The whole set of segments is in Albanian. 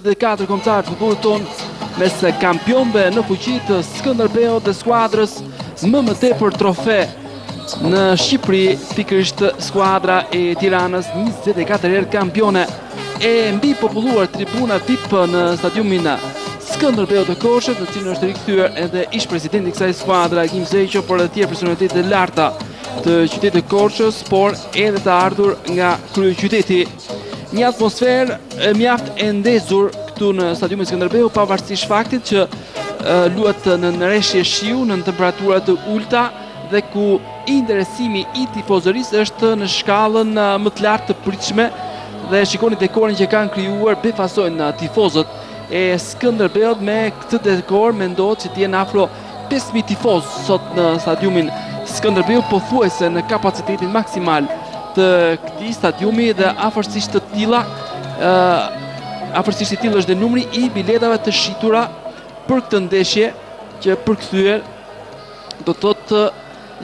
Dhe 4 kombëtar të futbollit ton mes kampionëve në fuqi të Skënderbeut dhe skuadrës më tepër trofe në Shqipëri, pikërisht skuadra e Tiranës, 24 herë kampione, e mbi populluar tribuna VIP në stadiumin Skënderbeut të Korçës, në cilin është rikthyer edhe ish presidenti i kësaj skuadre Agim Zeqo, por edhe tjerë personalitetet e larta të qytetit të Korçës, por edhe të ardhur nga kryeqyteti. Një atmosferë mjaft e ndezur këtu në stadiumin Skënderbeut, pavarësisht faktit që luhet në nëreshje shiu, në temperatura të ulta dhe ku interesimi i tifozërisë është në shkallën më të lartë të pritshme, dhe shikoni dekorin që kanë krijuar, befasojnë tifozët e Skënderbeut. Me këtë dekor mendohet që të jenë afro 5000 tifozë sot në stadiumin Skënderbeut, pothuajse në kapacitetin maksimal të këtij stadiumi, dhe afërsisht të tilla, afërsisht i tillë është dhe numri i biletave të shitura për këtë ndeshje, që përkthyer do të thotë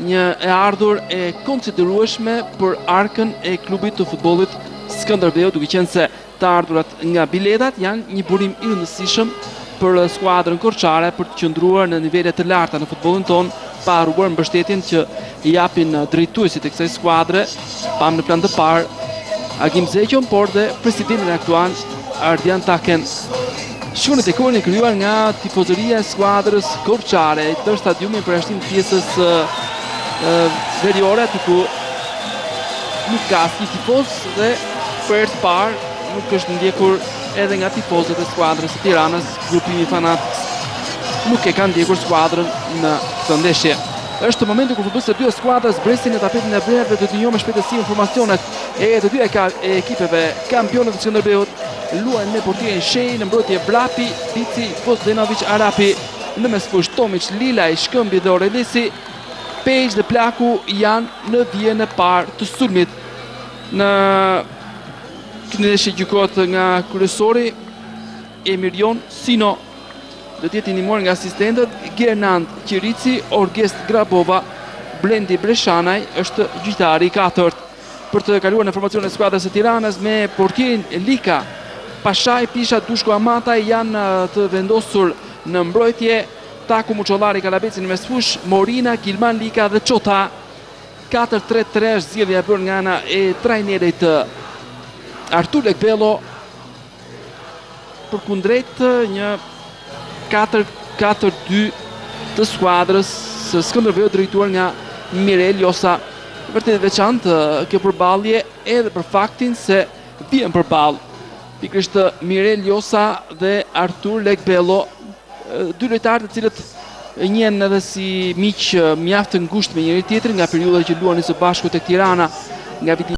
një e ardhur e konsiderueshme për arkën e klubit të futbollit Skënderbeut, duke qenë se të ardhurat nga biletat janë një burim i rëndësishëm për skuadrën korçare për të qëndruar në nivele të larta në futbollin ton, pa harruar mbështetjen që i japin drejtuesit e kësaj skuadre, pam në plan të parë Agim Zeqon, por dhe presidentin aktual Ardian Taken. Shkoni dekorin e krijuar nga tifozëria e skuadrës korçare të stadiumit për ashtim pjesës veriore, aty ku nuk ka asnjë tifoz, dhe për herë të parë nuk është ndjekur edhe nga tifozët e skuadrës së Tiranës. Grupimi fanatik nuk e kanë ndjekur skuadrën në këtë ndeshje. Është momenti kur futbollistët e dy skuadras bresin në tapetin e brerëve, do të njohim me shpejtësi informacionet e të dy ekipeve. Kampionët e Skënderbeut luajnë me portierin Shej, në mbrojtje Brapi, Pici, Pozdenović, Arapi, në mesfush Tomić, Lilaj, Shkëmbi dhe Orelisi. Pejç dhe Plaku janë në vijën e parë të sulmit. Në këtë ndeshje gjykohet nga kryesori Emirion Sino, do të jetë ndihmuar nga asistentët Gernand Qirici, Orgest Grabova, Blendi Breshanaj është gjyqtari i katërt. Për të kaluar në formacionin e skuadrës së Tiranës, me portierin Lika, Pashaj, Pisha, Dushko Amataj janë të vendosur në mbrojtje, Taku Muçollari, Kalabeci në mesfush, Morina, Kilman Lika dhe Çota. 4-3-3 është zgjedhja e bërë nga ana e trajnerit Artur Lekbello, përkundrejt një 4-4-2 të skuadrës së Skënderbeut drejtuar nga Mirel Josa. Vërtet veçantë kjo përballje edhe për faktin se vjen përballë pikërisht Mirel Josa dhe Artur Lekbello, dy lojtarë të cilët njihen edhe si miq mjaft të ngushtë me njëri tjetrin nga periudha që luani së bashku tek Tirana nga viti